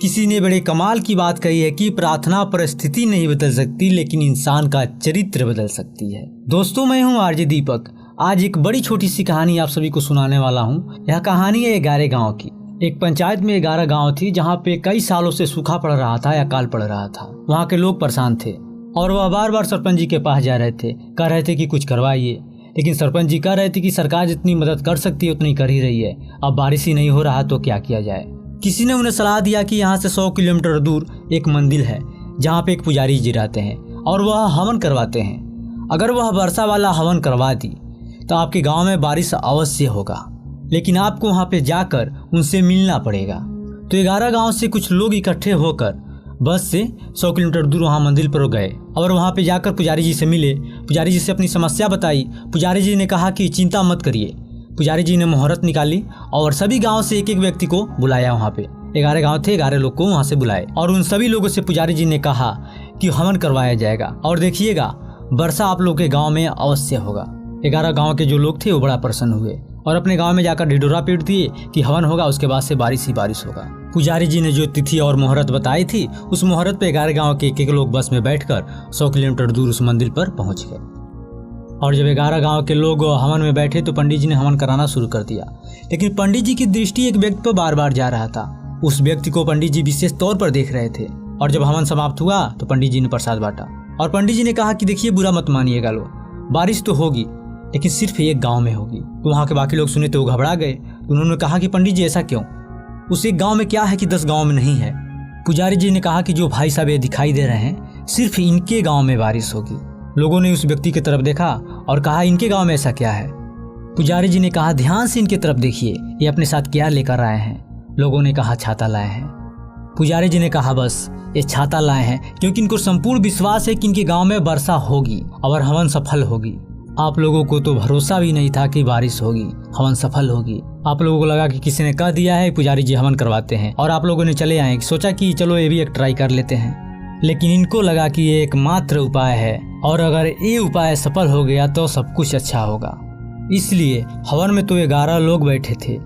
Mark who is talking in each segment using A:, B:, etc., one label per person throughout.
A: किसी ने बड़े कमाल की बात कही है कि प्रार्थना परिस्थिति नहीं बदल सकती, लेकिन इंसान का चरित्र बदल सकती है। दोस्तों, मैं हूं आरजे दीपक। आज एक बड़ी छोटी सी कहानी आप सभी को सुनाने वाला हूं। यह कहानी है 11 गांव की। एक पंचायत में 11 गांव थी जहां पे कई सालों से सूखा पड़ रहा था या अकाल पड़ रहा था। वहां के लोग परेशान थे और वह बार बार सरपंच जी के पास जा रहे थे, कह रहे थे कि कुछ करवाइए। लेकिन सरपंच जी कह रहे थे कि सरकार जितनी मदद कर सकती है उतनी कर ही रही है, अब बारिश ही नहीं हो रहा तो क्या किया जाए। किसी ने उन्हें सलाह दिया कि यहाँ से 100 किलोमीटर दूर एक मंदिर है जहाँ पे एक पुजारी जी रहते हैं और वह हवन करवाते हैं। अगर वह वर्षा वाला हवन करवा दी तो आपके गांव में बारिश अवश्य होगा, लेकिन आपको वहाँ पे जाकर उनसे मिलना पड़ेगा। तो 11 गांव से कुछ लोग इकट्ठे होकर बस से 100 किलोमीटर दूर वहाँ मंदिर पर गए और वहाँ पे जाकर पुजारी जी से मिले। पुजारी जी से अपनी समस्या बताई। पुजारी जी ने कहा कि चिंता मत करिए। पुजारी जी ने मुहूर्त निकाली और सभी गांव से एक एक व्यक्ति को बुलाया। वहाँ पे 11 गांव थे, 11 लोग को वहाँ से बुलाए और उन सभी लोगों से पुजारी जी ने कहा कि हवन करवाया जाएगा और देखिएगा वर्षा आप लोग के गाँव में अवश्य होगा। 11 गाँव के जो लोग थे वो बड़ा प्रसन्न हुए और अपने गांव में जाकर ढिढोरा पीट दिए कि हवन होगा, उसके बाद से बारिश ही बारिश होगा। पुजारी जी ने जो तिथि और मुहूर्त बताई थी, उस मुहूर्त पे 11 गांव के एक लोग बस में बैठकर 100 किलोमीटर दूर उस मंदिर पर पहुंच गए। और जब 11 गांव के लोग हवन में बैठे तो पंडित जी ने हवन कराना शुरू कर दिया। लेकिन पंडित जी की दृष्टि एक व्यक्ति पर बार बार जा रहा था। उस व्यक्ति को पंडित जी विशेष तौर पर देख रहे थे। और जब हवन समाप्त हुआ तो पंडित जी ने प्रसाद बांटा और पंडित जी ने कहा कि देखिए, बुरा मत मानिएगा लो, बारिश तो होगी लेकिन सिर्फ एक गांव में होगी। तो वहाँ के बाकी लोग सुने तो वो घबरा गए। उन्होंने कहा कि पंडित जी ऐसा क्यों? उस एक गांव में क्या है कि 10 गांव में नहीं है? पुजारी जी ने कहा कि जो भाई साहब ये दिखाई दे रहे हैं, सिर्फ इनके गांव में बारिश होगी। लोगों ने उस व्यक्ति की तरफ देखा और कहा, इनके गांव में ऐसा क्या है? पुजारी जी ने कहा, ध्यान से इनकी तरफ देखिए, ये अपने साथ क्या लेकर आए हैं? लोगों ने कहा, छाता लाए हैं। पुजारी जी ने कहा, बस ये छाता लाए हैं क्योंकि इनको संपूर्ण विश्वास है कि इनके गाँव में वर्षा होगी और हवन सफल होगी। आप लोगों को तो भरोसा भी नहीं था कि बारिश होगी, हवन सफल होगी। आप लोगों को लगा कि किसी ने कह दिया है पुजारी जी हवन करवाते हैं और आप लोगों ने चले आए, सोचा कि चलो ये भी एक ट्राई कर लेते हैं। लेकिन इनको लगा कि ये एकमात्र उपाय है और अगर ये उपाय सफल हो गया तो सब कुछ अच्छा होगा। इसलिए हवन में तो 11 लोग बैठे थे,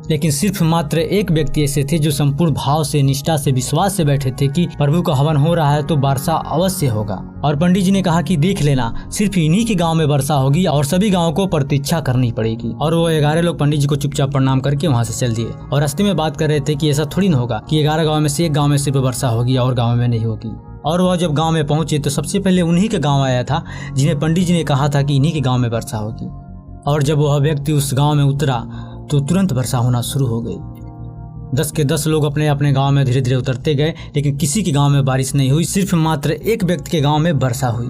A: लेकिन सिर्फ मात्र एक व्यक्ति ऐसे थे जो संपूर्ण भाव से, निष्ठा से, विश्वास से बैठे थे कि प्रभु का हवन हो रहा है तो वर्षा अवश्य होगा। और पंडित जी ने कहा कि देख लेना, सिर्फ इन्हीं के गांव में वर्षा होगी और सभी गांवों को प्रतीक्षा करनी पड़ेगी। और वो 11 लोग पंडित जी को चुपचाप प्रणाम करके वहां से चल दिए और रास्ते में बात कर रहे थे कि ऐसा थोड़ी ना होगा कि 11 गाँव में से एक गाँव में सिर्फ वर्षा होगी और गाँव में नहीं होगी। और वह जब गाँव में पहुंचे तो सबसे पहले उन्हीं के गाँव आया था जिन्हें पंडित जी ने कहा था कि इन्हीं के गाँव में वर्षा होगी। और जब वह व्यक्ति उस गाँव में उतरा तो तुरंत वर्षा होना शुरू हो गई। 10 के 10 लोग अपने अपने गांव में धीरे धीरे उतरते गए, लेकिन किसी के गांव में बारिश नहीं हुई। सिर्फ मात्र एक व्यक्ति के गांव में वर्षा हुई।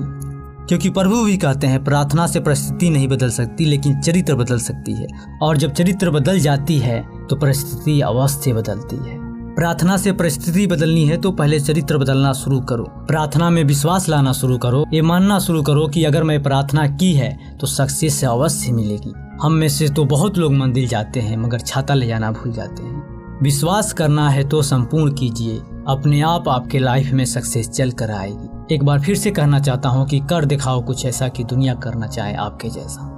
A: क्योंकि प्रभु भी कहते हैं, प्रार्थना से परिस्थिति नहीं बदल सकती लेकिन चरित्र बदल सकती है। और जब चरित्र बदल जाती है तो परिस्थिति अवश्य बदलती है। प्रार्थना से परिस्थिति बदलनी है तो पहले चरित्र बदलना शुरू करो। प्रार्थना में विश्वास लाना शुरू करो। ये मानना शुरू करो कि अगर मैं प्रार्थना की है तो सक्सेस अवश्य मिलेगी। हम में से तो बहुत लोग मंदिर जाते हैं मगर छाता ले जाना भूल जाते हैं। विश्वास करना है तो संपूर्ण कीजिए, अपने आप आपके लाइफ में सक्सेस चल कर आएगी। एक बार फिर से कहना चाहता हूँ कि कर दिखाओ कुछ ऐसा कि दुनिया करना चाहे आपके जैसा।